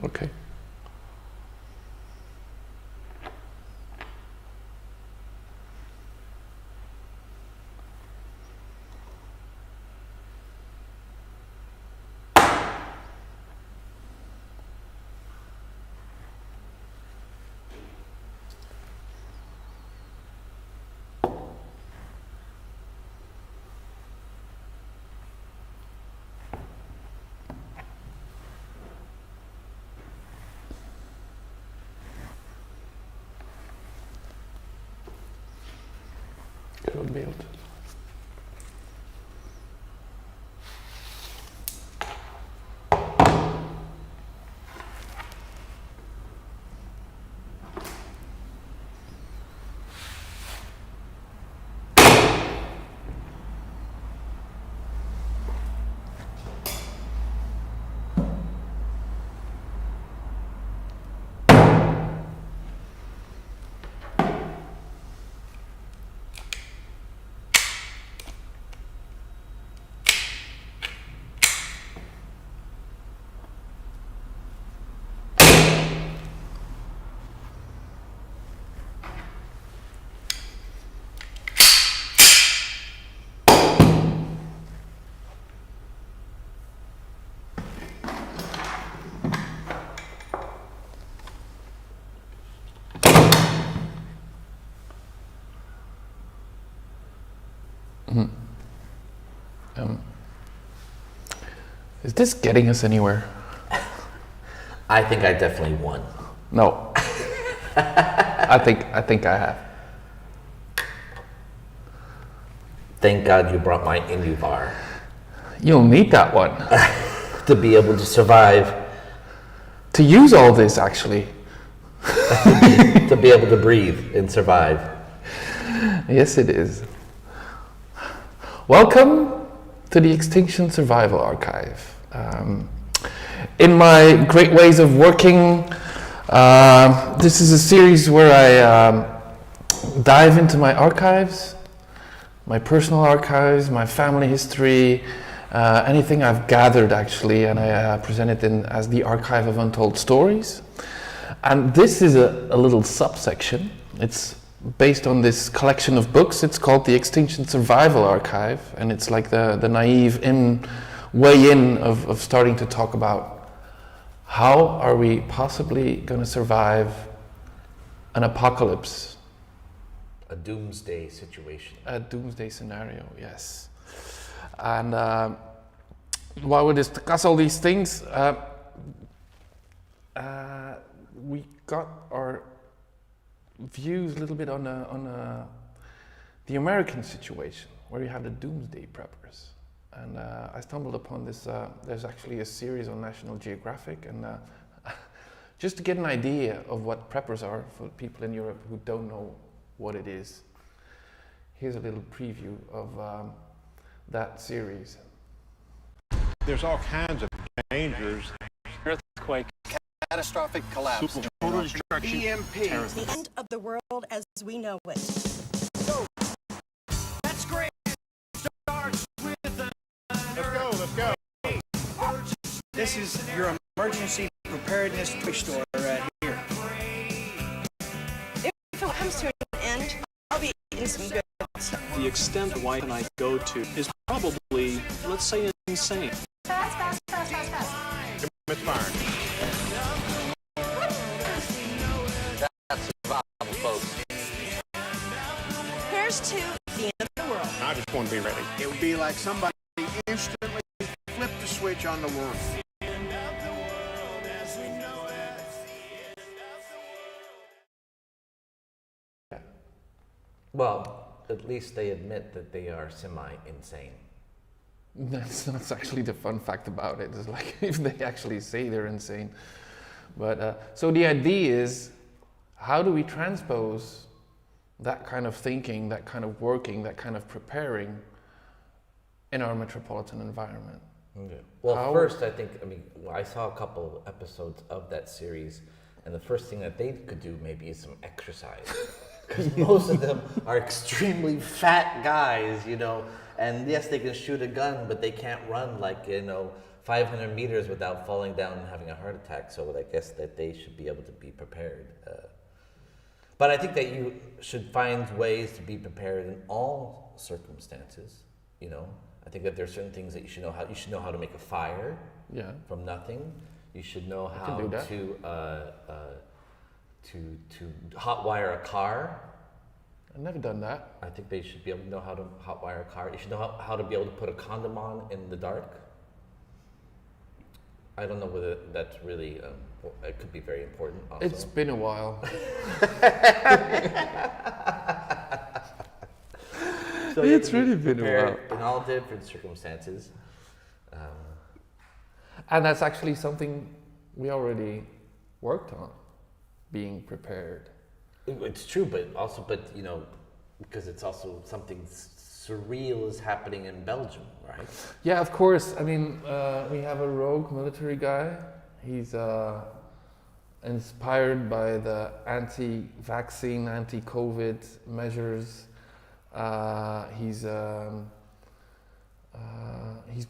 Okay. Groot beeld. Is this getting us anywhere? I think I definitely won. No. I think I have. Thank God you brought my indie bar. You'll need that one. To be able to survive. To use all this, actually. To be able to breathe and survive. Yes, it is. Welcome to the Extinction Survival Archive. In my great ways of working, this is a series where I dive into my archives, my personal archives, my family history, anything I've gathered actually, and I present it as the archive of Untold Stories. And this is a little subsection. It's based on this collection of books. It's called the Extinction Survival Archive, and it's like the naive way in of starting to talk about how are we possibly going to survive an apocalypse. A doomsday situation. A doomsday scenario, yes. And while we discuss all these things, we got our views a little bit on the American situation, where you have the Doomsday Preppers. And I stumbled upon this, there's actually a series on National Geographic, and just to get an idea of what preppers are for people in Europe who don't know what it is, here's a little preview of that series. There's all kinds of dangers. Earthquake. Catastrophic collapse. Total destruction. EMP. The end of the world as we know it. So, that's great. Starts with the... Let's go. This is your emergency preparedness toy store right here. If it comes to an end, I'll be eating some good stuff. The extent of wife and I go to is probably, let's say, insane. Fast. It's fire. That's survival, folks. Here's to the end of the world. I just want to be ready. It would be like somebody instantly flipped the switch on the world. Well, at least they admit that they are semi-insane. That's actually the fun fact about it. It's like if they actually say they're insane. But so the idea is, how do we transpose that kind of thinking, that kind of working, that kind of preparing in our metropolitan environment? Okay. Well, first, I saw a couple episodes of that series, and the first thing that they could do maybe is some exercise. Because most of them are extremely fat guys, And yes, they can shoot a gun, but they can't run 500 meters without falling down and having a heart attack. So I guess that they should be able to be prepared. But I think that you should find ways to be prepared in all circumstances. I think that there are certain things that you should know how. You should know how to make a fire from nothing. You should know how to hotwire a car. I've never done that. I think they should be able to know how to hotwire a car. You should know how to be able to put a condom on in the dark. I don't know whether that's really, it could be very important also. It's been a while. So it's really been a while. In all different circumstances. And that's actually something we already worked on, being prepared. It's true, but because it's also something surreal is happening in Belgium, right? Yeah, of course. I mean, we have a rogue military guy. He's inspired by the anti-vaccine, anti-COVID measures. He's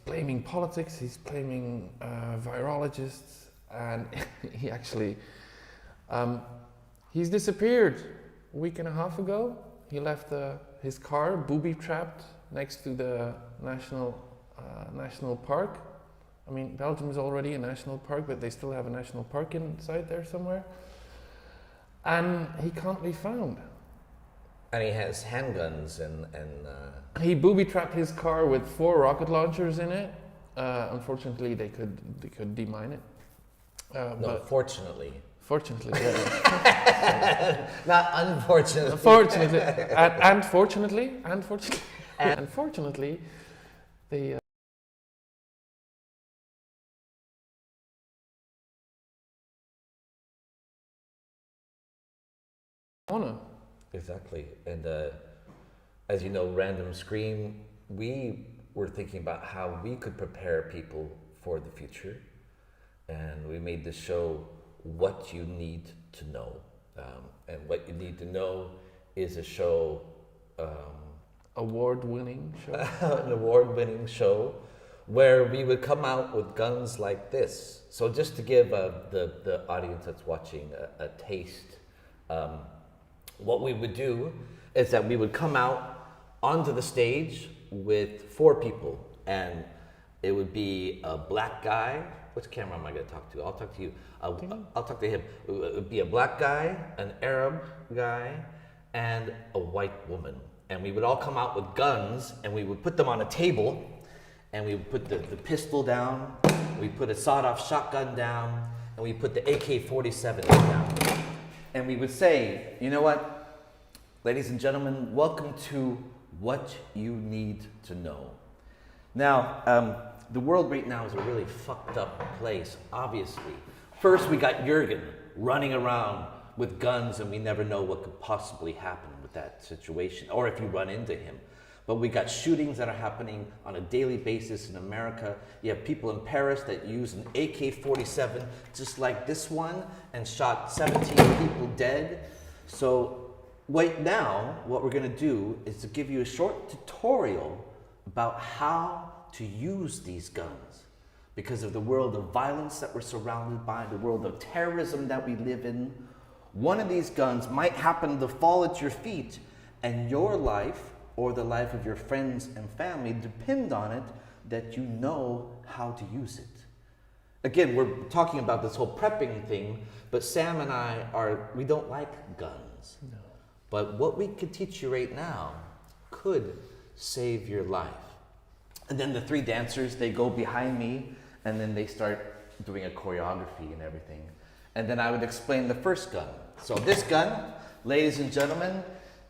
blaming politics. He's blaming virologists, and he actually he's disappeared a week and a half ago. He left his car booby-trapped next to the national park. I mean, Belgium is already a national park, but they still have a national park inside there somewhere. And he can't be found. And he has handguns and He booby-trapped his car with 4 rocket launchers in it. Unfortunately, they could demine it. But fortunately. Fortunately, yeah. Not unfortunately. Fortunately, and fortunately, they. Exactly, and as you know, Random Scream, we were thinking about how we could prepare people for the future, and we made this show, What You Need to Know, and What You Need to Know is a show, award-winning show, an award-winning show, where we would come out with guns like this. So just to give the audience that's watching a taste. What we would do is that we would come out onto the stage with 4 people, and it would be a black guy. Which camera am I going to talk to? I'll talk to you. I'll talk to him. It would be a black guy, an Arab guy, and a white woman. And we would all come out with guns, and we would put them on a table, and we would put the pistol down, we put a sawed-off shotgun down, and we put the AK-47 down. And we would say, you know what, ladies and gentlemen, welcome to What You Need to Know. Now, the world right now is a really fucked up place, obviously. First, we got Jurgen running around with guns, and we never know what could possibly happen with that situation, or if you run into him. But we got shootings that are happening on a daily basis in America. You have people in Paris that use an AK-47 just like this one and shot 17 people dead. So right now, what we're going to do is to give you a short tutorial about how to use these guns. Because of the world of violence that we're surrounded by, the world of terrorism that we live in, one of these guns might happen to fall at your feet, and your life or the life of your friends and family depend on it, that you know how to use it. Again, we're talking about this whole prepping thing, but Sam and I we don't like guns. No. But what we could teach you right now could save your life. And then the 3 dancers, they go behind me, and then they start doing a choreography and everything. And then I would explain the first gun. So this gun, ladies and gentlemen,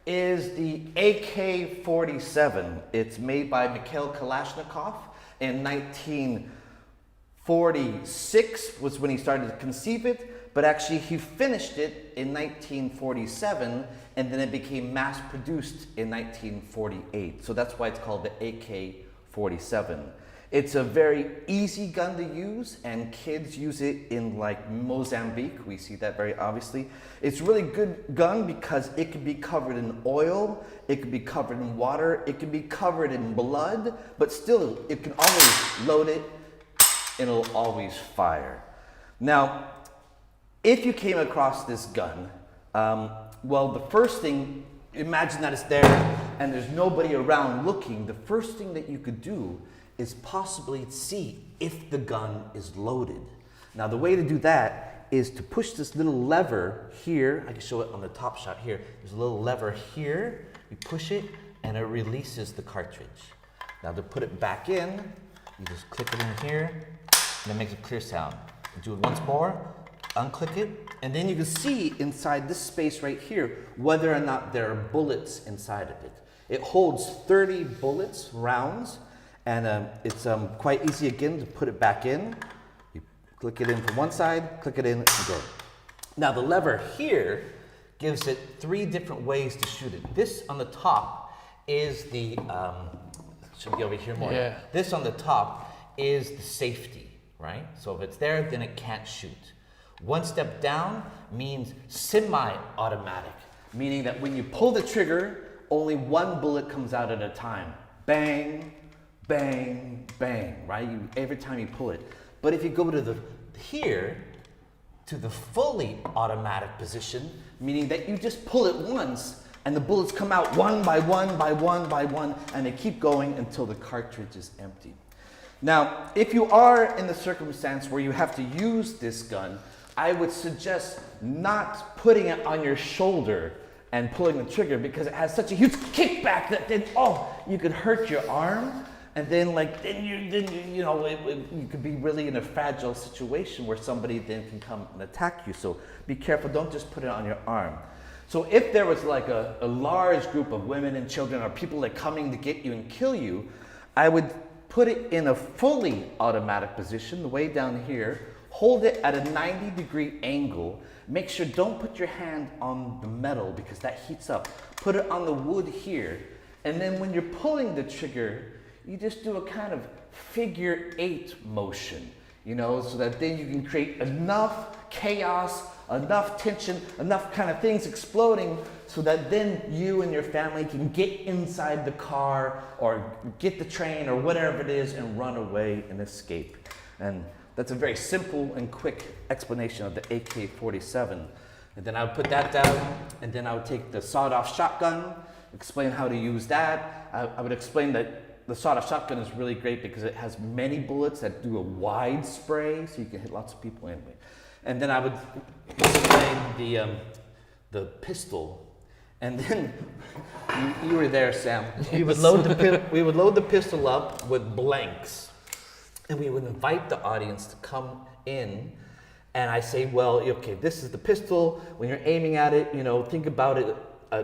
is the AK-47. It's made by Mikhail Kalashnikov in 1946 was when he started to conceive it, but actually he finished it in 1947, and then it became mass-produced in 1948. So that's why it's called the AK-47. It's a very easy gun to use, and kids use it in like Mozambique. We see that very obviously. It's a really good gun because it can be covered in oil, it can be covered in water, it can be covered in blood, but still it can always load it and it'll always fire. Now, if you came across this gun, well, the first thing, imagine that it's there and there's nobody around looking. The first thing that you could do is possibly see if the gun is loaded. Now, the way to do that is to push this little lever here. I can show it on the top shot here. There's a little lever here. You push it and it releases the cartridge. Now, to put it back in, you just click it in here and it makes a clear sound. You do it once more, unclick it, and then you can see inside this space right here whether or not there are bullets inside of it. It holds 30 bullets, rounds, and it's quite easy again to put it back in. You click it in from one side, click it in, and go. Now the lever here gives it 3 different ways to shoot it. This on the top is the, should be over here more. Yeah. This on the top is the safety, right? So if it's there, then it can't shoot. One step down means semi-automatic, meaning that when you pull the trigger, only 1 bullet comes out at a time. Bang, bang, bang, right? Every time you pull it. But if you go to the fully automatic position, meaning that you just pull it once and the bullets come out one by one by one by one, and they keep going until the cartridge is empty. Now, if you are in the circumstance where you have to use this gun, I would suggest not putting it on your shoulder and pulling the trigger, because it has such a huge kickback that then, you could hurt your arm, and then you could be really in a fragile situation where somebody then can come and attack you. So be careful, don't just put it on your arm. So if there was like a large group of women and children or people that are coming to get you and kill you, I would put it in a fully automatic position, way down here, hold it at a 90-degree angle. Make sure don't put your hand on the metal because that heats up. Put it on the wood here. And then when you're pulling the trigger, you just do a kind of figure 8 motion, so that then you can create enough chaos, enough tension, enough kind of things exploding so that then you and your family can get inside the car or get the train or whatever it is and run away and escape. And that's a very simple and quick explanation of the AK-47. And then I would put that down, and then I would take the sawed-off shotgun, explain how to use that. I would explain that the sawed-off shotgun is really great because it has many bullets that do a wide spray, so you can hit lots of people anyway. And then I would explain the pistol. And then, you were there, Sam. We would load the pistol up with blanks. And we would invite the audience to come in, and I say, well, okay, this is the pistol. When you're aiming at it, think about it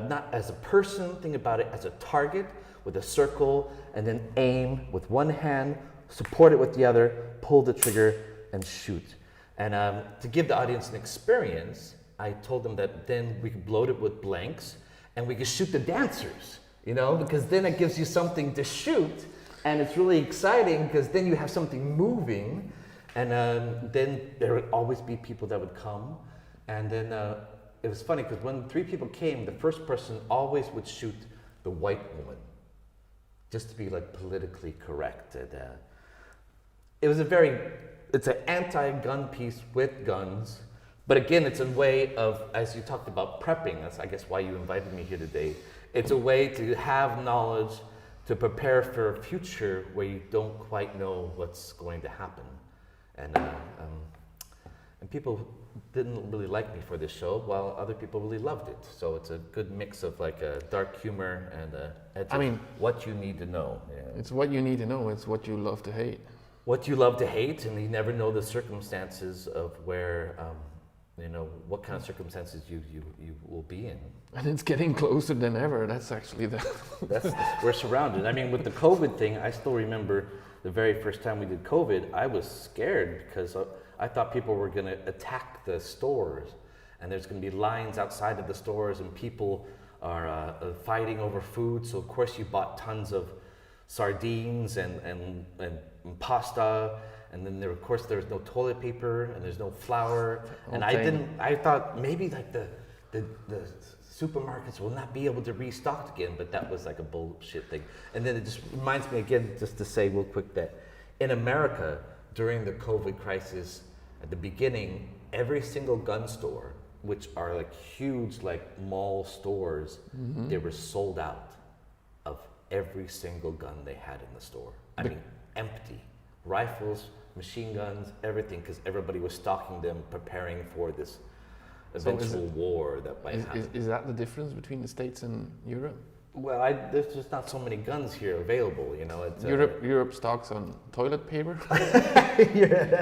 not as a person, think about it as a target with a circle, and then aim with one hand, support it with the other, pull the trigger, and shoot. And to give the audience an experience, I told them that then we could load it with blanks, and we could shoot the dancers, because then it gives you something to shoot. And it's really exciting because then you have something moving, and then there would always be people that would come. And then it was funny because when 3 people came, the first person always would shoot the white woman, just to be like politically correct. And, it's an anti-gun piece with guns, but again, it's a way of, as you talked about prepping, that's I guess why you invited me here today. It's a way to have knowledge to prepare for a future where you don't quite know what's going to happen. And people didn't really like me for this show, while other people really loved it. So it's a good mix of like a dark humor and what you need to know. Yeah. It's what you need to know. It's what you love to hate. What you love to hate, and you never know the circumstances of where, what kind of circumstances you will be in. And it's getting closer than ever. That's actually we're surrounded. With the COVID thing, I still remember the very first time we did COVID, I was scared because I thought people were going to attack the stores, and there's going to be lines outside of the stores, and people are fighting over food. So of course you bought tons of sardines and pasta, and then of course there's no toilet paper and there's no flour. And I thought maybe like the supermarkets will not be able to restock again, but that was like a bullshit thing. And then it just reminds me again, just to say real quick, that in America during the COVID crisis, at the beginning, every single gun store, which are like huge like mall stores, they were sold out of every single gun they had in the store. I mean, empty. Rifles, machine guns, everything, because everybody was stocking them, preparing for this eventual war that might happen. Is that the difference between the States and Europe? Well, there's just not so many guns here available, you know. It's, Europe stocks on toilet paper.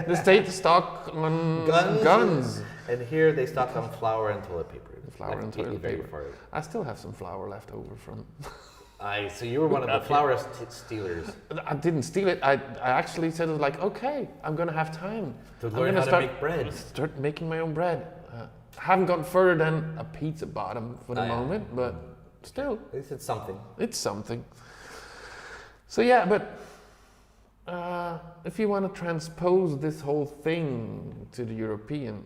The States stock on guns. And here they stock on flour and toilet paper. Flour and toilet paper. I still have some flour left over from. So you were one of the flour stealers. I didn't steal it. I actually said like, okay, I'm gonna have time to learn how to make bread. Start making my own bread. I haven't gone further than a pizza bottom for the moment, but still. At least it's something. It's something. So yeah, but if you want to transpose this whole thing to the European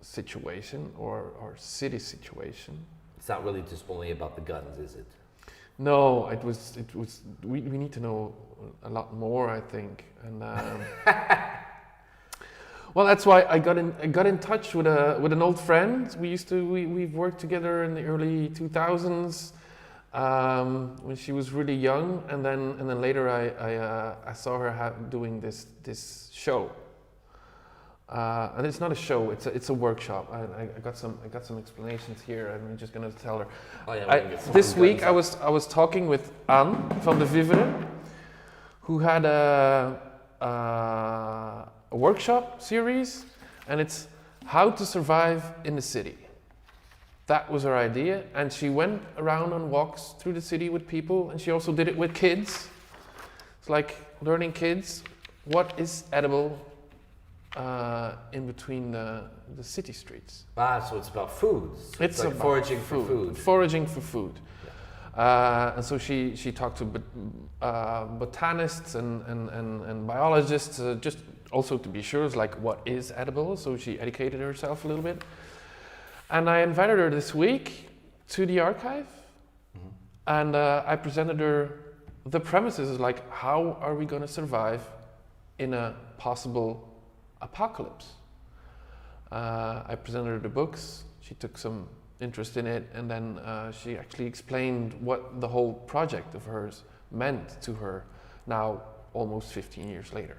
situation or city situation, it's not really just only about the guns, is it? No, it was. We need to know a lot more, I think, and. Well, that's why I got in touch with an old friend. We've worked together in the early 2000s when she was really young, and then later I saw her doing this show. And it's not a show; it's a workshop. I got some explanations here. I'm just gonna tell her. Oh, yeah, this week I was talking with Ann Van de Vyvere, who had a workshop series, and it's how to survive in the city. That was her idea, and she went around on walks through the city with people, and she also did it with kids. It's like learning kids what is edible in between the city streets. So it's about food. It's like about foraging for food. Foraging for food. Yeah. And so she talked to botanists and biologists, just also to be sure, it's like what is edible. So she educated herself a little bit. And I invited her this week to the archive, and I presented her the premises, like how are we going to survive in a possible apocalypse. I presented her the books, she took some interest in it, and then she actually explained what the whole project of hers meant to her now almost 15 years later.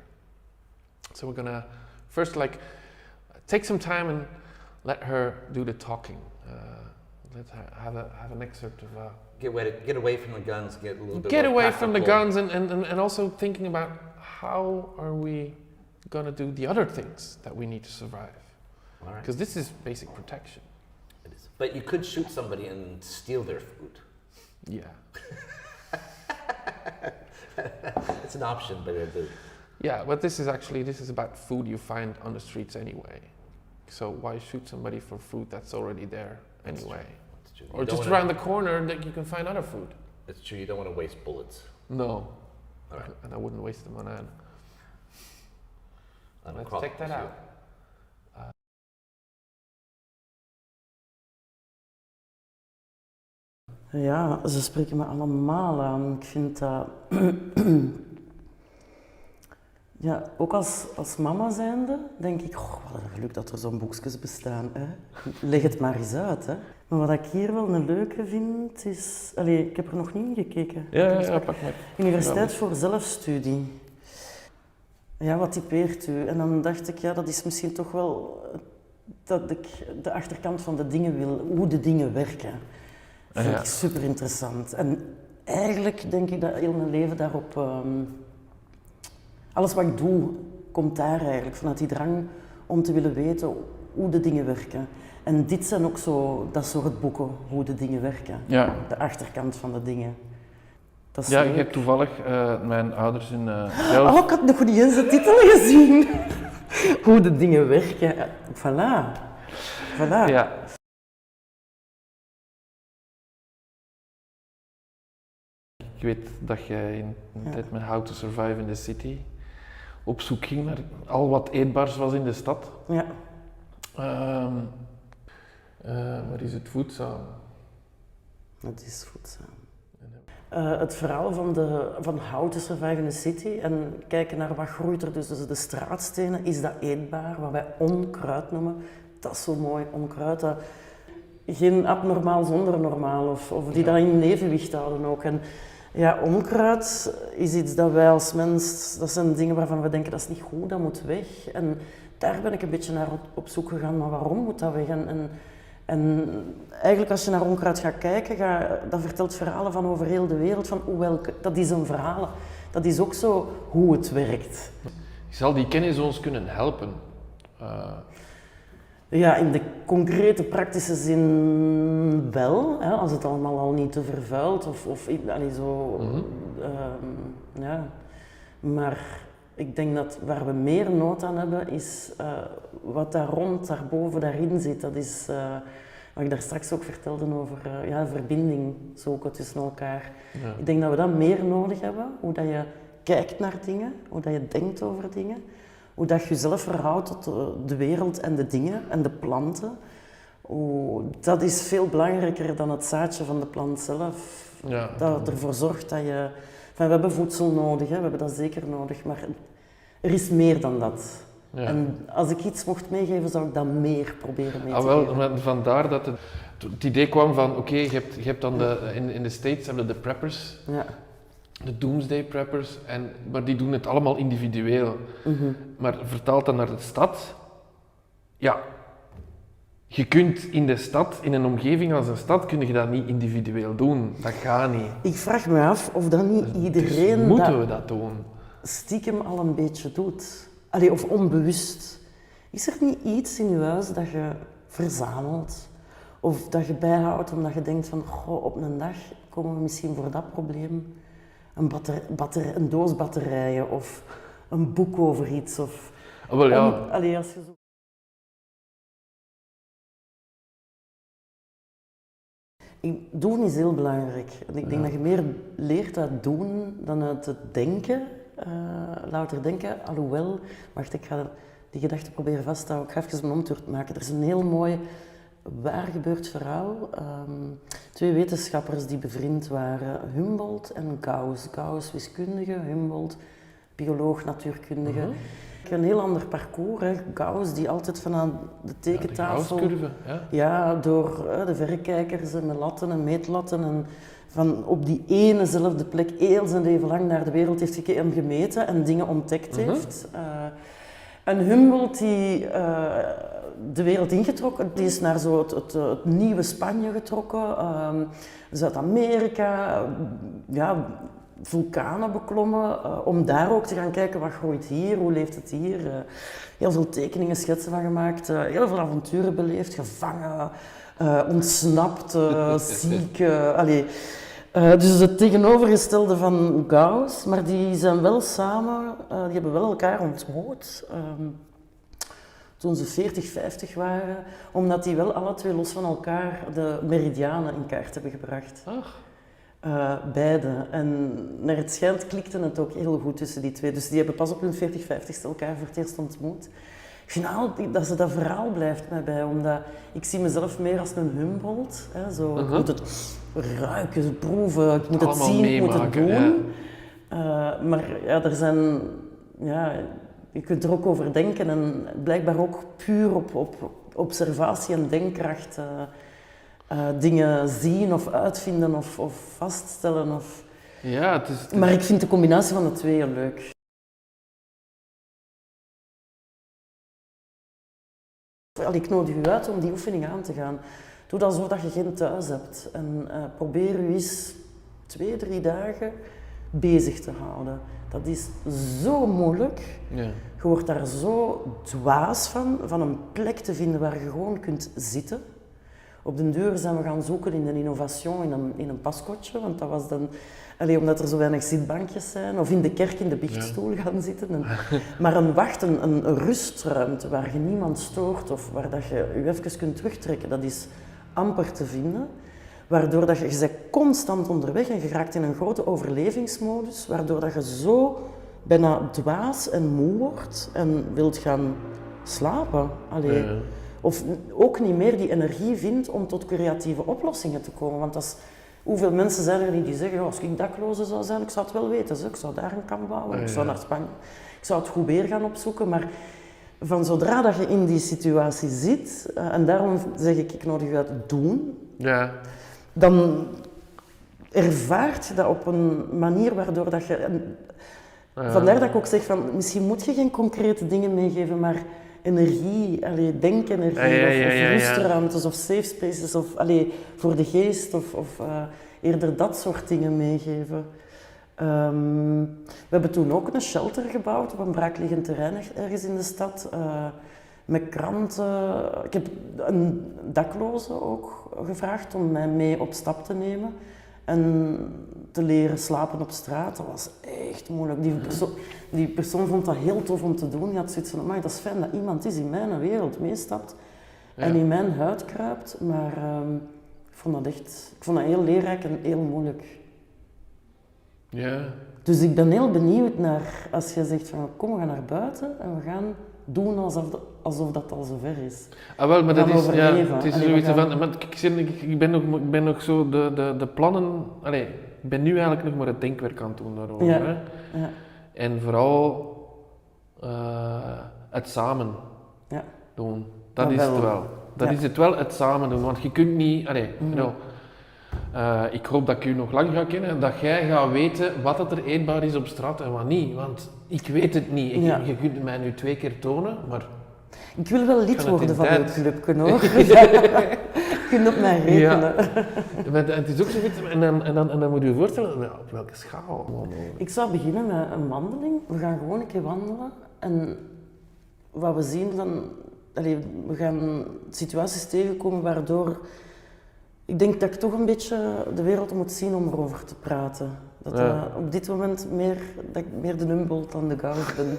So we're gonna first like take some time and let her do the talking. Let's have an excerpt of get away from the guns, get a little bit get more away from the practical. guns and also thinking about how are we gonna do the other things that we need to survive. All right. Because this is basic protection. It is. But you could shoot somebody and steal their food. Yeah. It's an option, but Yeah, but this is about food you find on the streets anyway. So why shoot somebody for food that's already there anyway? That's true. Or just around the corner that you can find other food. It's true, you don't want to waste bullets. No. All right. And I wouldn't waste them on Anne. Let's crop, check that out. Ja, ze spreken me allemaal aan. Ik vind dat... ja, ook als mama zijnde, denk ik, oh, wat een geluk dat er zo'n boekjes bestaan. Hè. Leg het maar eens uit. Hè. Maar wat ik hier wel een leuke vind, is... Allee, ik heb er nog niet in gekeken. Ja, pak maar. Universiteit voor zelfstudie. Ja, wat typeert u? En dan dacht ik, ja, dat is misschien toch wel... dat ik de achterkant van de dingen wil, hoe de dingen werken. Vind ik super interessant. En eigenlijk denk ik dat heel mijn leven daarop... alles wat ik doe, komt daar eigenlijk vanuit die drang om te willen weten hoe de dingen werken. En dit zijn ook zo dat soort boeken, hoe de dingen werken. Ja. De achterkant van de dingen. Dat is Ja, leuk. ik heb toevallig mijn ouders in Oh, ik had nog niet eens de titel gezien. Hoe de dingen werken. Voilà. Voilà. Ja. ik weet dat jij in een tijd met How to Survive in the City op zoek ging naar al wat eetbaars was in de stad. Ja. Maar is het voedzaam? Het is voedzaam. Het verhaal van How to Survive in the City en kijken naar wat groeit er dus tussen de straatstenen, is dat eetbaar, wat wij onkruid noemen. Dat is zo mooi, onkruid. Dat geen abnormaal zonder normaal, of die dat in evenwicht houden ook. En ja, onkruid is iets dat wij als mens, dat zijn dingen waarvan we denken dat is niet goed, dat moet weg. En daar ben ik een beetje naar op zoek gegaan, maar waarom moet dat weg? En eigenlijk als je naar onkruid gaat kijken, dat vertelt verhalen van over heel de wereld, van dat is een verhaal. Dat is ook zo hoe het werkt. Zal die kennis ons kunnen helpen? Ja, in de concrete praktische zin wel, hè, als het allemaal al niet te vervuilt of zo. Ja. Maar ik denk dat waar we meer nood aan hebben is wat daar rond, daarboven, daarin zit. Dat is wat ik daar straks ook vertelde over verbinding zoeken tussen elkaar. Ja. Ik denk dat we dat meer nodig hebben, hoe dat je kijkt naar dingen, hoe dat je denkt over dingen. Hoe dat je jezelf verhoudt tot de wereld en de dingen en de planten. Dat is veel belangrijker dan het zaadje van de plant zelf. Ja. Dat ervoor zorgt dat je... we hebben voedsel nodig, hè, we hebben dat zeker nodig, maar er is meer dan dat. Ja. En als ik iets mocht meegeven, zou ik dat meer proberen mee te geven. Maar vandaar dat het idee kwam van, oké, je hebt dan in de States hebben de preppers. Ja. De Doomsday Preppers, maar die doen het allemaal individueel. Mm-hmm. Maar vertaald dan naar de stad, ja, je kunt in de stad, in een omgeving als een stad, kun je dat niet individueel doen. Dat gaat niet. Ik vraag me af of dat niet iedereen dus moeten we dat doen? Stiekem al een beetje doet. Allee, of onbewust. Is er niet iets in je huis dat je verzamelt? Of dat je bijhoudt omdat je denkt van, op een dag komen we misschien voor dat probleem. Een doos batterijen of een boek over iets. Of wel, ja. Als je zo... Doen is heel belangrijk. En ik denk dat je meer leert uit doen dan uit het denken. Louter denken, alhoewel... Wacht, ik ga die gedachte proberen vast te houden. Ik ga even een omtocht maken. Er is een heel mooi... waar gebeurd verhaal. 2 wetenschappers die bevriend waren, Humboldt en Gauss. Gauss wiskundige, Humboldt bioloog, natuurkundige. Mm-hmm. Een heel ander parcours. Hè. Gauss die altijd vanaan de tekentafel... de Gauss-curve, ja, door de verrekijkers en de latten en meetlatten en van op die enezelfde plek heel zijn leven lang naar de wereld heeft gemeten en dingen ontdekt heeft. En Humboldt die... de wereld ingetrokken. Die is naar zo het nieuwe Spanje getrokken, Zuid-Amerika, vulkanen beklommen, om daar ook te gaan kijken wat groeit hier, hoe leeft het hier. Heel veel tekeningen, schetsen van gemaakt, heel veel avonturen beleefd, gevangen, ontsnapt, ziek. Dus het tegenovergestelde van Gauss, maar die zijn wel samen, die hebben wel elkaar ontmoet. Toen ze 40, 50 waren, omdat die wel alle 2 los van elkaar de meridianen in kaart hebben gebracht. Beide. En naar het schijnt klikte het ook heel goed tussen die 2. Dus die hebben pas op hun 40, 50ste elkaar voor het eerst ontmoet. Ik vind dat verhaal blijft mij bij, omdat ik zie mezelf meer als een Humboldt. Hè, zo. Ik moet het ruiken, proeven, ik moet het zien, ik moet het doen. Ja. Maar ja, er zijn... Ja, je kunt er ook over denken en blijkbaar ook puur op observatie en denkkracht dingen zien of uitvinden of vaststellen. Ja, het is... Maar ik vind de combinatie van de 2 heel leuk. Ik nodig u uit om die oefening aan te gaan. Doe dat zo dat je geen thuis hebt en probeer u eens 2, 3 dagen bezig te houden. Dat is zo moeilijk. Ja. Je wordt daar zo dwaas van een plek te vinden waar je gewoon kunt zitten. Op den duur zijn we gaan zoeken in een innovation, in een paskotje, want dat was dan... omdat er zo weinig zitbankjes zijn, of in de kerk in de biechtstoel gaan zitten. Maar een rustruimte waar je niemand stoort of waar dat je je even kunt terugtrekken, dat is amper te vinden. Waardoor dat je bent constant onderweg en je raakt in een grote overlevingsmodus, waardoor dat je zo bijna dwaas en moe wordt en wilt gaan slapen. Allee. Ja. Of ook niet meer die energie vindt om tot creatieve oplossingen te komen. Want dat is, hoeveel mensen zijn er niet die zeggen, als ik dakloze zou zijn, ik zou het wel weten. Zo. Ik zou daar een kamp bouwen, ik zou naar Spanje, ik zou het goed weer gaan opzoeken. Maar van zodra dat je in die situatie zit, en daarom zeg ik nodig je uit doen, Ja. dan ervaart je dat op een manier waardoor dat je... Vandaar dat ik ook zeg van, misschien moet je geen concrete dingen meegeven, maar energie, denkenergie, of rustruimtes of safe spaces, of voor de geest, of eerder dat soort dingen meegeven. We hebben toen ook een shelter gebouwd op een braakliggend terrein ergens in de stad, met kranten. Ik heb een dakloze ook gevraagd om mij mee op stap te nemen en te leren slapen op straat. Dat was echt moeilijk. Die persoon vond dat heel tof om te doen. Die had zoiets van, maar dat is fijn dat iemand is in mijn wereld meestapt en in mijn huid kruipt. Maar ik vond dat heel leerrijk en heel moeilijk. Ja. Dus ik ben heel benieuwd naar, als je zegt van, kom, we gaan naar buiten en we gaan doen alsof dat al zover is. Ah, wel, maar dat is, overleven. het is Allee, zoiets we gaan- van, maar ik ben nog zo de plannen, ik ben nu eigenlijk nog maar het denkwerk aan het doen daarover. Ja. Hè? Ja. En vooral het samen Ja. doen, dat Dat is wel. het wel. Dat Ja. is het wel, het samen doen, want je kunt niet, ik hoop dat ik u nog lang ga kennen, dat jij gaat weten wat dat er eetbaar is op straat en wat niet, want ik weet het niet. Je kunt het mij nu 2 keer tonen, maar... Ik wil wel lid Kan het worden in van uw tijd? clubje hoor. Je kunt op mij rekenen. Maar het is ook zoiets, en dan moet je je voorstellen, ja, op welke schaal? Ik zou beginnen met een wandeling. We gaan gewoon een keer wandelen. En wat we zien dan... we gaan situaties tegenkomen waardoor... Ik denk dat ik toch een beetje de wereld moet zien om erover te praten. Dat op dit moment dat ik meer de Humboldt dan de Gauss ben.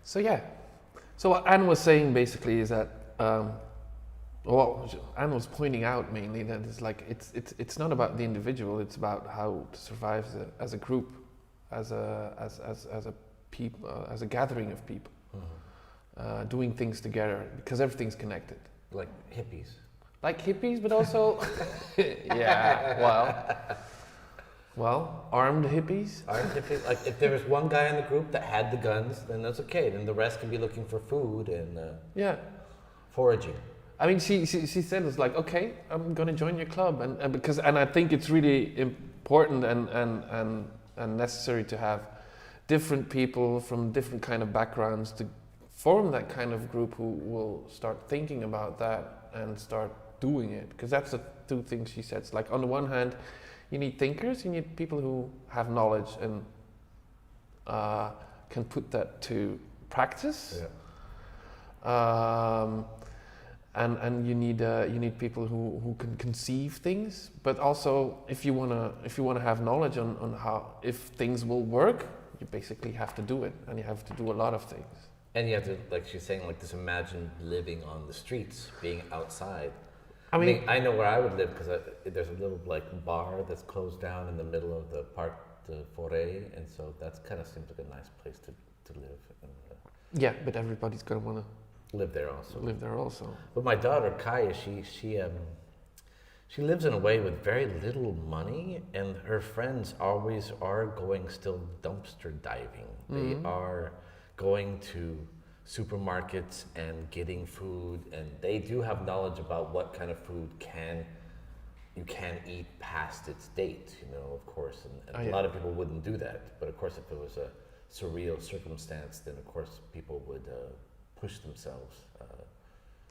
So yeah, so what Anne was saying basically is that, Anne was pointing out mainly that it's like it's not about the individual, it's about how to survive as a group, as a people, as a gathering of people, doing things together because everything's connected. Like hippies. Like hippies, but also, well, armed hippies. Armed hippies. Like if there was one guy in the group that had the guns, then that's okay. Then the rest can be looking for food and foraging. I mean, she said it's like, okay, I'm gonna join your club, and I think it's really important and necessary to have different people from different kind of backgrounds to form that kind of group who will start thinking about that and start doing it, because that's the 2 things she said. It's like on the one hand, you need thinkers, you need people who have knowledge and can put that to practice. Yeah. And you need people who can conceive things, but also if you wanna have knowledge on how, if things will work, you basically have to do it, and you have to do a lot of things. And you have to, like she's saying, like this imagine living on the streets, being outside. I mean, I know where I would live because there's a little like bar that's closed down in the middle of the Parc de Forêt, and so that kind of seems like a nice place to live. And, yeah, but everybody's gonna wanna live there also. live there also. But my daughter Kaya, she lives in a way with very little money, and her friends always are going still dumpster diving. They are going to supermarkets and getting food, and they do have knowledge about what kind of food you can eat past its date, of course, and a lot of people wouldn't do that, but of course if it was a surreal circumstance, then of course people would push themselves.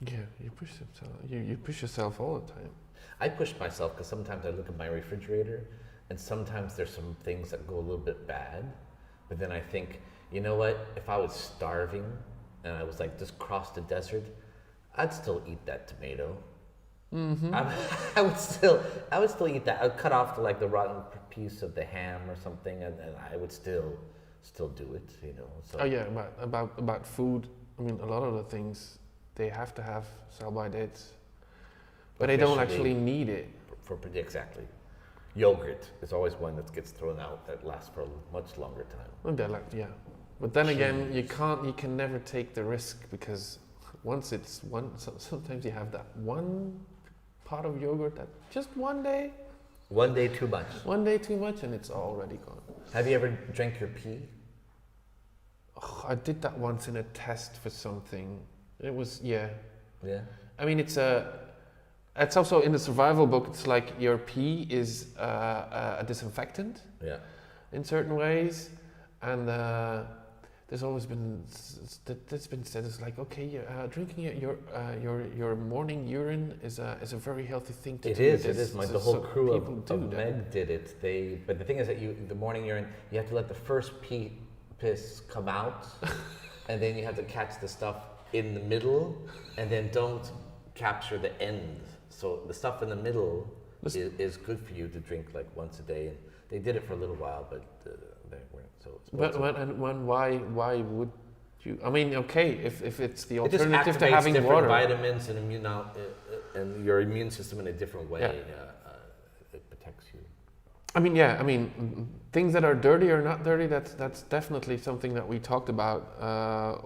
You push yourself all the time. I push myself because sometimes I look at my refrigerator and sometimes there's some things that go a little bit bad, but then I think, you know what, if I was starving and I was like just cross the desert, I'd still eat that tomato. I would still eat that. I would cut off like the rotten piece of the ham or something, and I would still do it, So. Oh yeah, about food. I mean, a lot of the things they have to have sell-by dates, but they don't actually need it. Exactly. Yogurt is always one that gets thrown out that lasts for a much longer time. Well, yeah, but then again, you can never take the risk, because once it's sometimes you have that one pot of yogurt that just one day too much, and it's already gone. Have you ever drank your pee? Oh, I did that once in a test for something. It was, yeah. I mean, it's also in the survival book. It's like your pee is a disinfectant. Yeah. In certain ways, and there's always been that's been said. It's like, okay, drinking your morning urine is a very healthy thing to do. It is. The whole crew of Meg did it. But the thing is that the morning urine, you have to let the first piss come out, and then you have to catch the stuff in the middle, and then don't capture the end. So the stuff in the middle is good for you to drink like once a day. And they did it for a little while, but they weren't so. But why would you? I mean, okay, if it's the alternative to having having different water, vitamins and your immune system in a different way, it protects you. I mean, things that are dirty or not dirty. That's definitely something that we talked about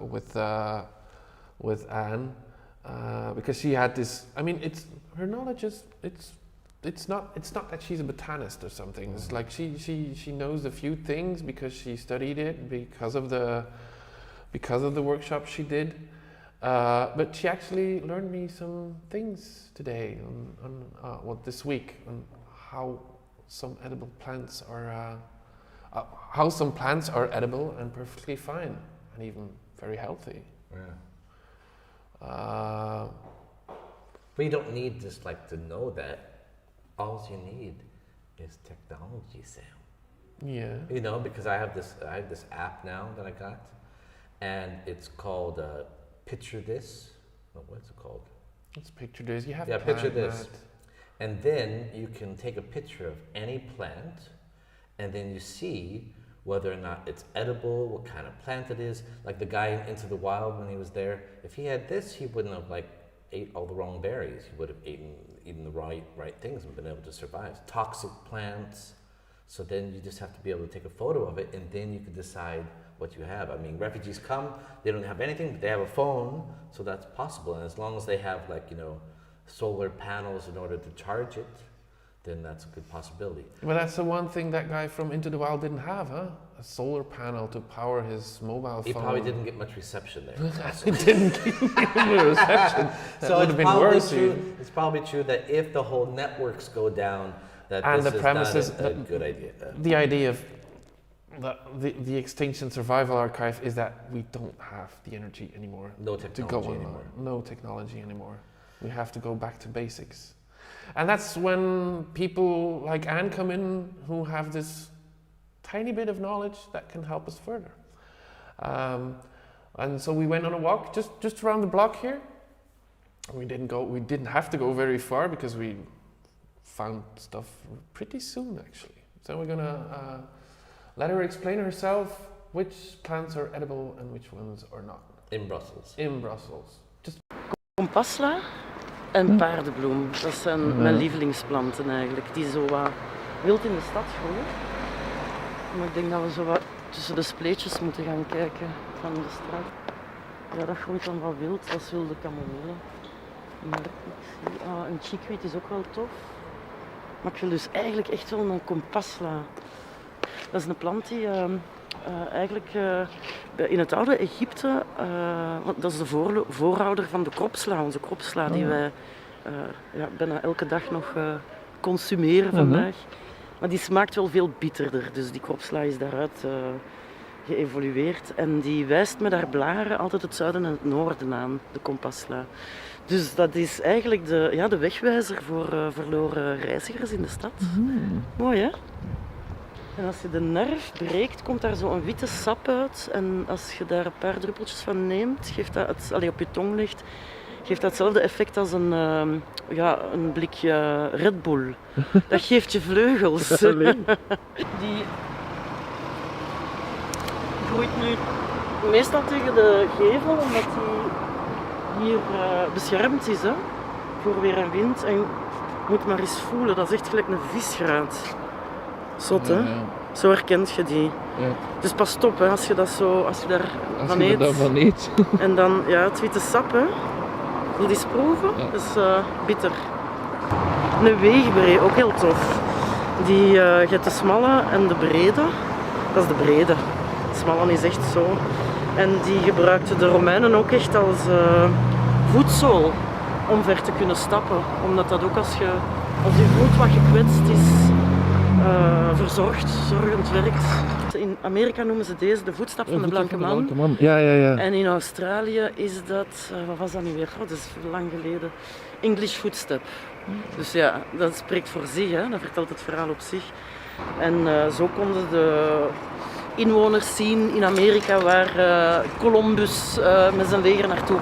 with Anne, because she had this. I mean, her knowledge is it's not that she's a botanist or something. It's like she knows a few things because she studied it, because of the workshop she did. But she actually learned me some things today on this week on how some edible plants are how some plants are edible and perfectly fine and even very healthy. Yeah. But you don't need just like to know that. All you need is technology, Sam. Yeah. You know, because I have this app now that I got, and it's called Picture This. Oh, what's it called? It's Picture This. You have Picture This. And then you can take a picture of any plant, and then you see whether or not it's edible, what kind of plant it is. Like the guy in Into the Wild, when he was there, if he had this, he wouldn't have ate all the wrong berries. He would have eaten the right things and been able to survive. Toxic plants. So then you just have to be able to take a photo of it, and then you can decide what you have. I mean, refugees come, they don't have anything, but they have a phone, so that's possible. And as long as they have solar panels in order to charge it, then that's a good possibility. Well, that's the one thing that guy from Into the Wild didn't have, huh? A solar panel to power his mobile phone. He probably didn't get much reception there. He didn't get any reception. That so would have been worse. It's probably true that if the whole networks go down, that and this the is premises, not a good idea. The idea of the Extinction Survival Archive is that we don't have the energy anymore. No technology anymore. No technology anymore. We have to go back to basics. And that's when people like Anne come in who have this tiny bit of knowledge that can help us further. And so we went on a walk just around the block here. We didn't have to go very far because we found stuff pretty soon actually. So we're gonna let her explain herself which plants are edible and which ones are not. In Brussels. In Brussels. Kompasla en paardenbloem. Dat zijn mijn lievelingsplanten eigenlijk. Die zo wat wild in de stad groeien. Maar ik denk dat we zo wat tussen de spleetjes moeten gaan kijken van de straat. Ja, dat groeit dan wat wild. Dat is wilde kamomille. Maar ik zie, een chickweed is ook wel tof. Maar ik wil dus eigenlijk echt wel een kompasla. Dat is een plant die eigenlijk in het oude Egypte, dat is de voorouder van de kropsla, onze kropsla die wij bijna elke dag nog consumeren vandaag. Maar die smaakt wel veel bitterder, dus die kropsla is daaruit geëvolueerd. En die wijst met haar blaren altijd het zuiden en het noorden aan, de kompasla. Dus dat is eigenlijk de wegwijzer voor verloren reizigers in de stad. Mooi hè? En als je de nerf breekt, komt daar zo een witte sap uit. En als je daar een paar druppeltjes van neemt, geeft dat op je tong legt, geeft dat hetzelfde effect als een blikje Red Bull. Dat geeft je vleugels. Die groeit nu meestal tegen de gevel, omdat hier beschermd is, hè, voor weer en wind. En je moet maar eens voelen, dat is echt gelijk een visgraat. Zot, hè? Ja. Zo herkent je die. Ja. Dus pas op, hè, als je daar Als van je er eet. daarvan eet. En dan, ja, het witte sap, hè. Wil je eens proeven? Ja. Dat is bitter. Een weegbree, ook heel tof. Je hebt de smalle en de brede. Dat is de brede. De smalle is echt zo. En die gebruikten de Romeinen ook echt als voetzool om ver te kunnen stappen. Omdat dat ook als je voet wat gekwetst is, zorgend werkt. In Amerika noemen ze deze de voetstap van de blanke man. Ja. En in Australië is dat, wat was dat nu weer? Oh, dat is lang geleden. English footstep. Dus ja, dat spreekt voor zich, hè? Dat vertelt het verhaal op zich. En zo konden de inwoners zien in Amerika waar Columbus met zijn leger naartoe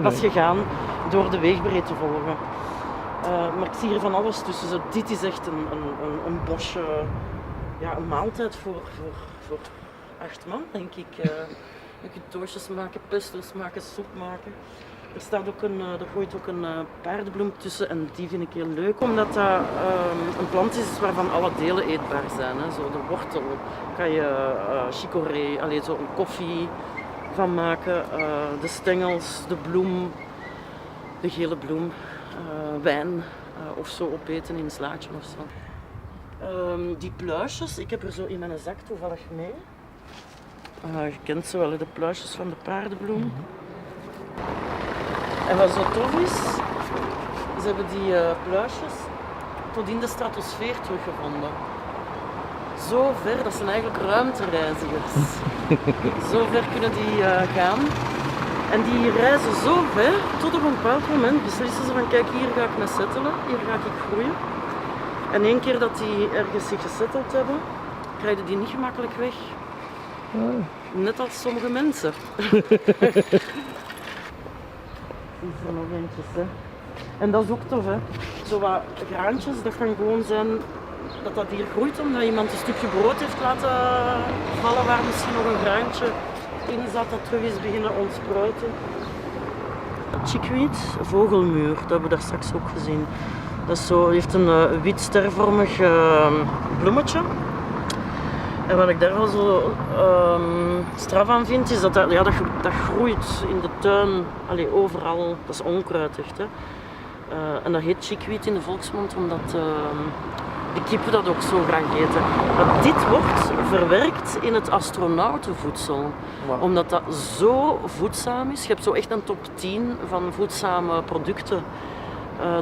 was gegaan door de weegbree te volgen. Maar ik zie hier van alles tussen. Zo, dit is echt een bosje, ja, een maaltijd voor 8 man, denk ik. Je kunt toastjes maken, pesto's maken, soep maken. Er gooit ook een paardenbloem tussen en die vind ik heel leuk, omdat dat een plant is waarvan alle delen eetbaar zijn. Hè. Zo de wortel kan je chicorée, zo een koffie van maken, de stengels, de bloem, de gele bloem, wijn of zo opeten in een slaatje of zo. Die pluisjes, ik heb er zo in mijn zak toevallig mee. Je kent ze wel, de pluisjes van de paardenbloem. En wat zo tof is, ze hebben die pluisjes tot in de stratosfeer teruggevonden. Zo ver, dat zijn eigenlijk ruimtereizigers. Zo ver kunnen die gaan. En die reizen zo ver, tot op een bepaald moment beslissen ze van kijk, hier ga ik me settelen, hier ga ik groeien. En één keer dat die ergens zich gesetteld hebben, krijgen die niet gemakkelijk weg. Net als sommige mensen. Is er nog eentjes, hè. En dat is ook tof, hè. Zo wat graantjes, dat kan gewoon zijn dat dat hier groeit omdat iemand een stukje brood heeft laten vallen waar misschien nog een graantje in zat dat terug is beginnen ontspruiten. Chickweed, vogelmuur, dat hebben we daar straks ook gezien. Dat is zo, heeft een wit stervormig bloemetje. En wat ik daar wel zo straf aan vind, is dat groeit in de tuin, overal. Dat is onkruid echt, hè. En dat heet chickweed in de volksmond, omdat de kippen dat ook zo graag eten. Maar dit wordt verwerkt in het astronautenvoedsel. Wow. Omdat dat zo voedzaam is. Je hebt zo echt een top 10 van voedzame producten.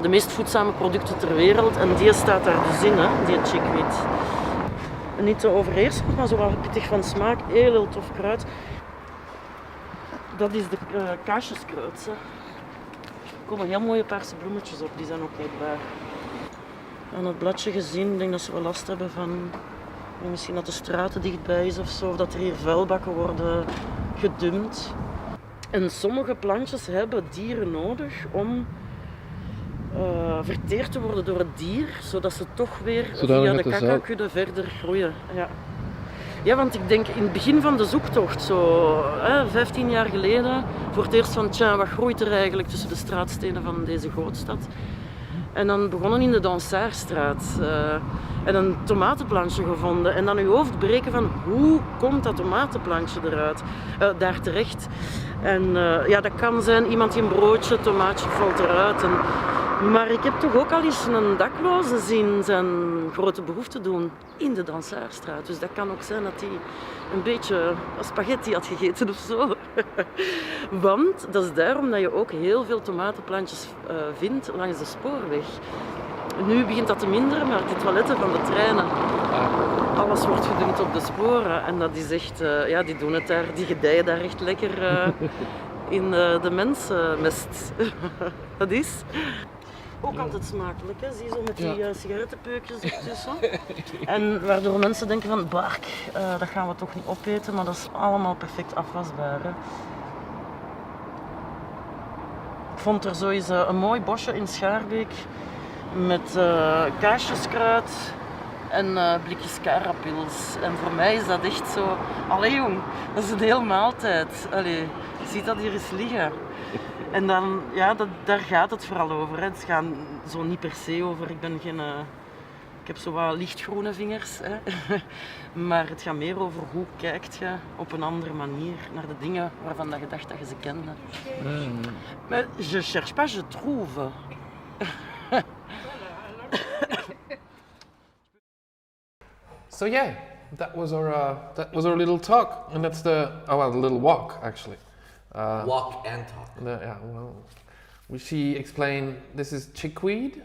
De meest voedzame producten ter wereld. En die staat daar dus in, hè, die chickweed. Niet te overheersend, maar zo wat pittig van smaak. Heel tof kruid. Dat is de kaasjeskruid. Hè. Er komen heel mooie paarse bloemetjes op, die zijn ook eetbaar. Aan het bladje gezien, ik denk dat ze wel last hebben van misschien dat de straat te dichtbij is of zo, of dat er hier vuilbakken worden gedumpt. En sommige plantjes hebben dieren nodig om verteerd te worden door het dier, zodat ze toch weer via de kakakudde verder groeien. Ja. Ja, want ik denk in het begin van de zoektocht, zo 15 jaar geleden, voor het eerst van wat groeit er eigenlijk tussen de straatstenen van deze grootstad? En dan begonnen in de Dansaarstraat en een tomatenplantje gevonden. En dan je hoofd breken van hoe komt dat tomatenplantje daar terecht. En dat kan zijn iemand die een broodje, tomaatje valt eruit. Maar ik heb toch ook al eens een dakloze zien zijn grote behoefte doen in de Dansaarstraat. Dus dat kan ook zijn dat hij een beetje spaghetti had gegeten of zo. Want dat is daarom dat je ook heel veel tomatenplantjes vindt langs de spoorweg. Nu begint dat te minderen, maar de toiletten van de treinen, alles wordt gedumpt op de sporen. En dat is echt, die doen het daar, die gedijen daar echt lekker in de mensenmest. Dat is ook altijd smakelijk, hè? Zie je zo met die sigarettenpeukjes ertussen. En waardoor mensen denken van, bark, dat gaan we toch niet opeten, maar dat is allemaal perfect afwasbaar. Hè? Ik vond er sowieso een mooi bosje in Schaarbeek met kaasjeskruid en blikjes carapils. En voor mij is dat echt zo, allee jong, dat is een hele maaltijd. Allee, je ziet dat hier eens liggen. En dan, ja, daar gaat het vooral over. Hè. Het gaat zo niet per se over, ik ben geen... ik heb zo wat lichtgroene vingers. Hè. Maar het gaat meer over hoe kijkt je op een andere manier naar de dingen waarvan dat je dacht dat je ze kende. Maar je cherche pas, je trouve. So yeah, that was our little talk, and that's the little walk actually. Walk and talk. Yeah, well, she explained this is chickweed.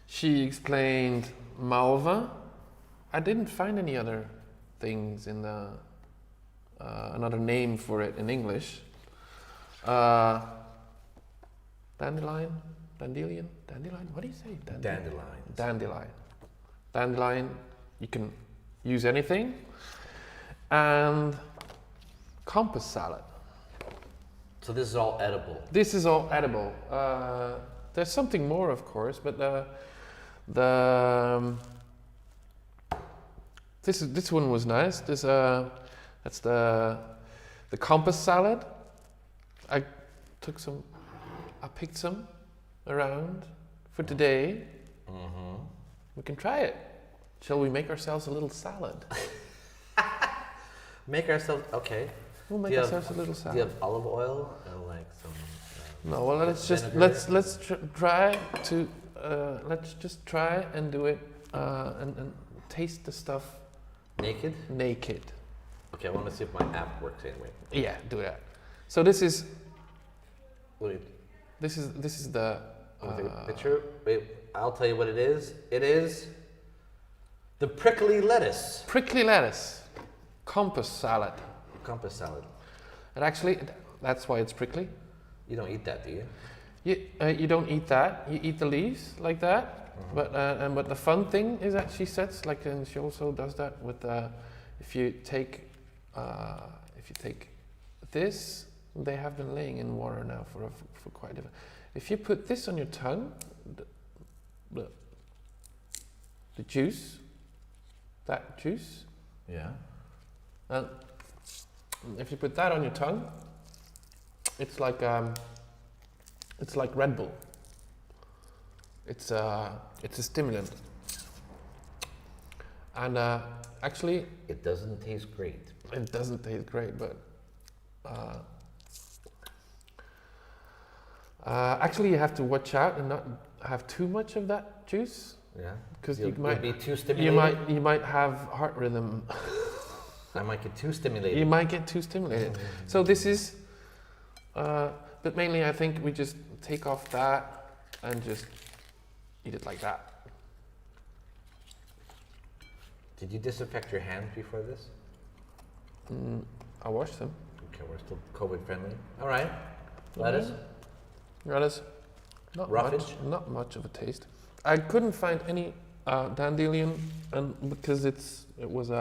She explained malva. I didn't find any other things in the another name for it in English. Dandelion. What do you say? Dandelion. You can use anything. And compass salad. So this is all edible. This is all edible. There's something more, of course, but this one was nice. That's the compass salad. I picked some around for today. We can try it. Shall we make ourselves a little salad? Make ourselves, okay. We'll make ourselves a little salad. Do you have olive oil and like some? No, well, let's just try and do it and taste the stuff Naked? naked. Okay, I want to see if my app works anyway. Yeah, do that. So this is Wait, the let me take a picture. Wait, I'll tell you what it is. It is the prickly lettuce. prickly lettuce, compass salad. Compass salad. And actually, that's why it's prickly. You don't eat that, do you? You don't eat that. You eat the leaves like that. But the fun thing is that she says, like, and she also does that with if you take this, they have been laying in water now for quite a. If you put this on your tongue, the juice, that juice, Yeah. and if you put that on your tongue, it's like Red Bull. It's a stimulant, and actually It doesn't taste great. it doesn't taste great, but actually you have to watch out and not have too much of that juice, Yeah. because You'll be too you stimulated. might have heart rhythm. I might get too stimulated. You might get too stimulated. So this is, but mainly I think we just take off that and just eat it like that. Did you disinfect your hands before this? I washed them. Okay, we're still COVID friendly. All right. Lettuce. Lettuce. Not much of a taste. I couldn't find any dandelion, and because it was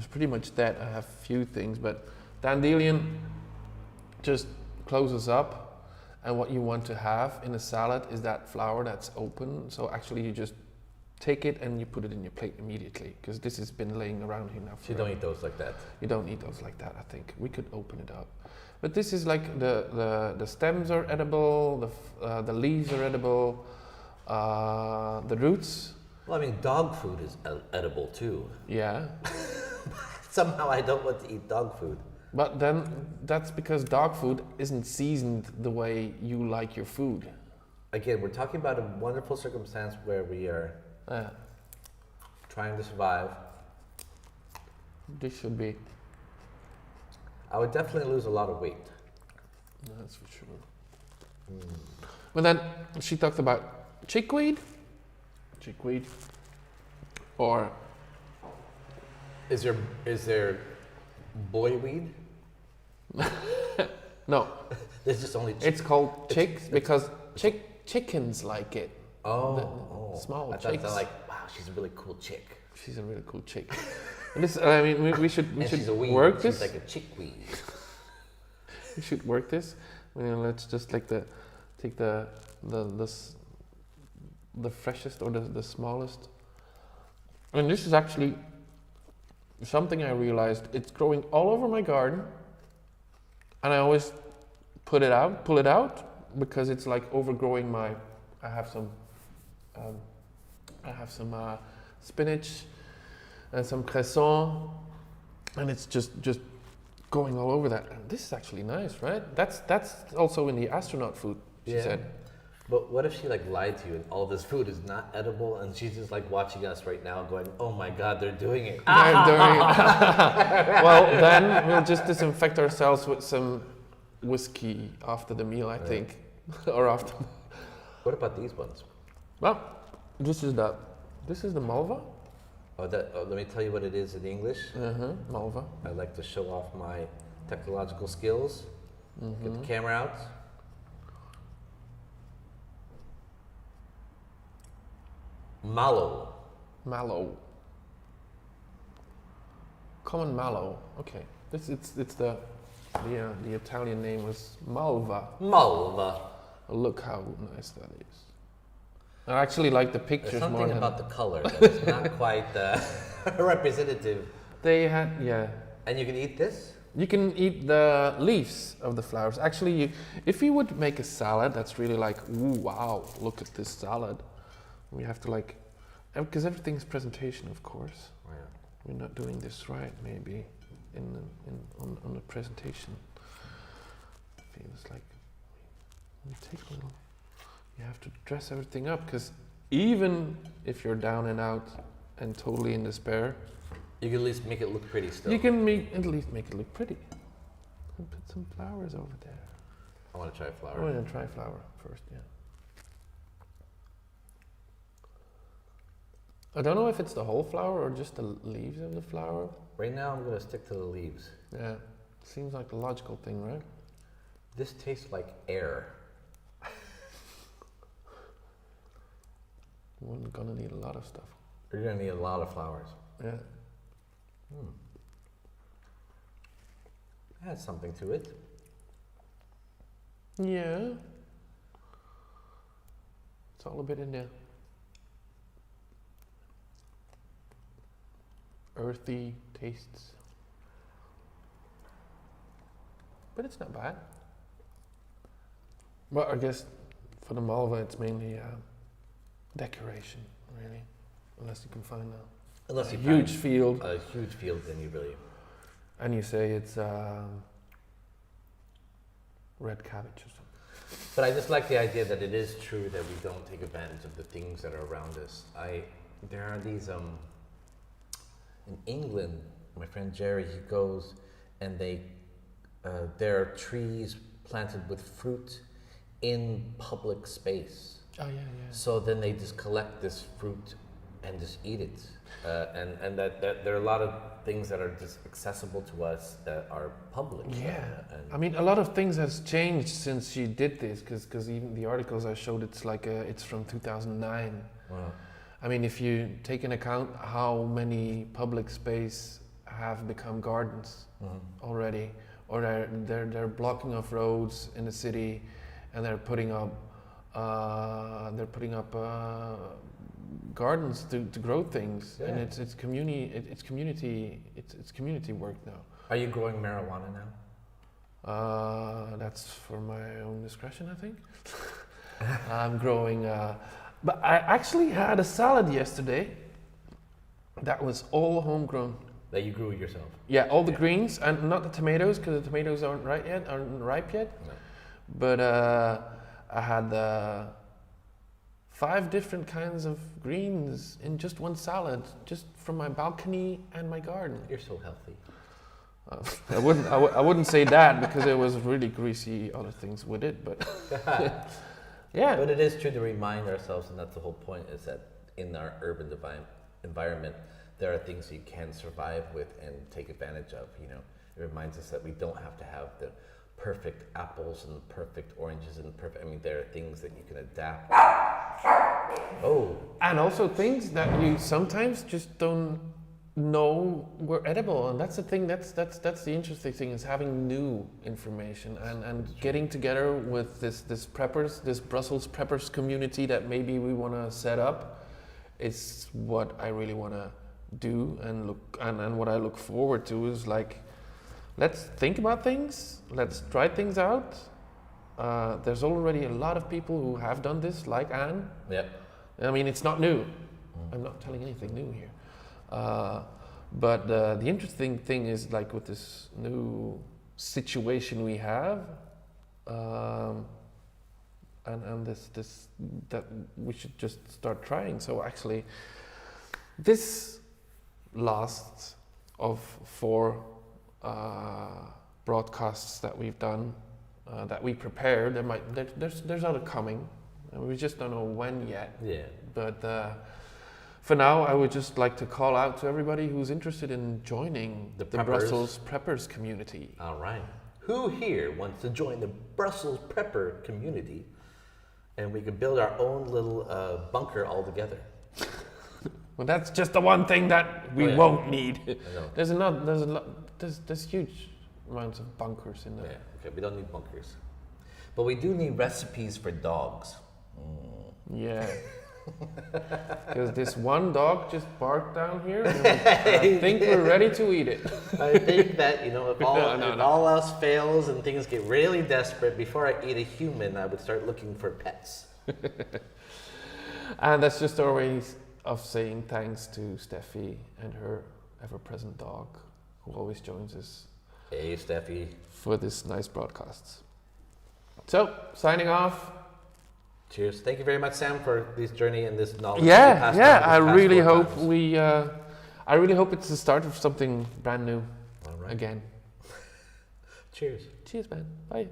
pretty much dead. I have few things, but dandelion just closes up, and what you want to have in a salad is that flower that's open. So actually, you just take it and you put it in your plate immediately, because this has been laying around here now. So you don't eat those like that. You don't eat those like that. I think we could open it up, but this is like the stems are edible, the leaves are edible, the roots. Well, I mean, dog food is edible too. Yeah. Somehow I don't want to eat dog food. But then that's because dog food isn't seasoned the way you like your food. Again, we're talking about a wonderful circumstance where we are trying to survive. This should be. I would definitely lose a lot of weight. That's for sure. But then she talked about chickweed, or Is there boy weed? no, There's just only. it's called chicks because chickens like it. Oh, small I thought chicks. they're like, wow, she's a really cool chick. She's a really cool chick. And this, I mean, we should And she's a weed. work She's this. like a chickweed. We should work this. Let's just like take the freshest or the smallest. And this is actually something I realized. It's growing all over my garden. and I always pull it out because it's like overgrowing my. I have some spinach and some cresson, and it's just going all over that. And this is actually nice, right? That's also in the astronaut food. She said. But what if she like lied to you and all this food is not edible and she's just like watching us right now going, oh my God, they're doing it. They're doing it. Well, then we'll just disinfect ourselves with some whiskey after the meal, I think, or after. What about these ones? Well, this is the Malva. Let me tell you what it is in English. Malva. I like to show off my technological skills. Get the camera out. Mallow. Mallow. Common mallow. Okay. It's the Italian name was Malva. Malva. Look how nice that is. I actually like the pictures There's more something than about the color that's not quite representative. they had. Yeah. And you can eat this? You can eat the leaves of the flowers. Actually, if you would make a salad, that's really like, ooh, wow, look at this salad. We have to like, because everything's presentation, of course. Yeah. We're not doing this right, maybe, on the presentation. Feels like we take a little. You have to dress everything up, because even if you're down and out and totally in despair, you can at least make it look pretty still. you can at least make it look pretty. And put some flowers over there. I want to try flower. I want to try flower first, yeah. I don't know if it's the whole flower or just the leaves of the flower. Right now, I'm going to stick to the leaves. Yeah, seems like the logical thing, right? This tastes like air. We're gonna need a lot of stuff. You're going to need a lot of flowers. Yeah. Has something to it. Yeah. It's all a bit in there. Earthy tastes. But it's not bad. Well, I guess for the Malva it's mainly decoration, really. Unless you can find Unless a you huge find field. A huge field, then you really... And you say it's red cabbage or something. But I just like the idea that it is true that we don't take advantage of the things that are around us. There are these... in England, my friend Jerry, he goes and there are trees planted with fruit in public space. Oh yeah. So then they just collect this fruit and just eat it. And that there are a lot of things that are just accessible to us that are public. Yeah. I mean, a lot of things has changed since she did this, because even the articles I showed, it's like it's from 2009. Wow. I mean, if you take into account how many public space have become gardens already, or they're blocking off roads in the city, and they're putting up gardens to grow things, and it's community work now. Are you growing marijuana now? That's for my own discretion, I think. I'm growing. But I actually had a salad yesterday that was all homegrown. That you grew yourself? Yeah, all the greens, and not the tomatoes, because the tomatoes aren't ripe yet. No. But I had 5 different kinds of greens in just one salad, just from my balcony and my garden. You're so healthy. I wouldn't say that, because there was really greasy other things with it, but yeah. But it is true to remind ourselves, and that's the whole point, is that in our urban environment, there are things you can survive with and take advantage of. You know, it reminds us that we don't have to have the perfect apples and the perfect oranges and I mean, there are things that you can adapt. Oh. And also things that you sometimes just don't know were edible, and that's the thing. That's the interesting thing, is having new information and getting together with this Brussels preppers community that maybe we want to set up. Is what I really want to do, and what I look forward to is like let's think about things. Let's try things out. There's already a lot of people who have done this, like Anne. Yep. I mean, it's not new. I'm not telling anything new here. But the interesting thing is, like, with this new situation we have, and this that we should just start trying. So actually, this last of 4 broadcasts that we've done, that we prepared. There's other coming, and we just don't know when yet. Yeah. But for now, I would just like to call out to everybody who's interested in joining The the preppers. Brussels Preppers community. All right. Who here wants to join the Brussels Prepper community, and we could build our own little bunker all together? Well, that's just the one thing that we Oh, yeah. won't need. I know. There's huge amounts of bunkers in there. Yeah. Okay. We don't need bunkers, but we do need recipes for dogs. Yeah. Because this one dog just barked down here, and I think we're ready to eat it. I think that, if all, No. if all else fails and things get really desperate, before I eat a human, I would start looking for pets. And that's just our way of saying thanks to Steffi and her ever-present dog, who always joins us Hey, Steffi. for this nice broadcasts. So, signing off. Cheers. Thank you very much, Sam, for this journey and this knowledge. Yeah, you passed yeah. on I these past really 4 hope times. I really hope it's the start of something brand new All right. again. Cheers. Cheers, man. Bye.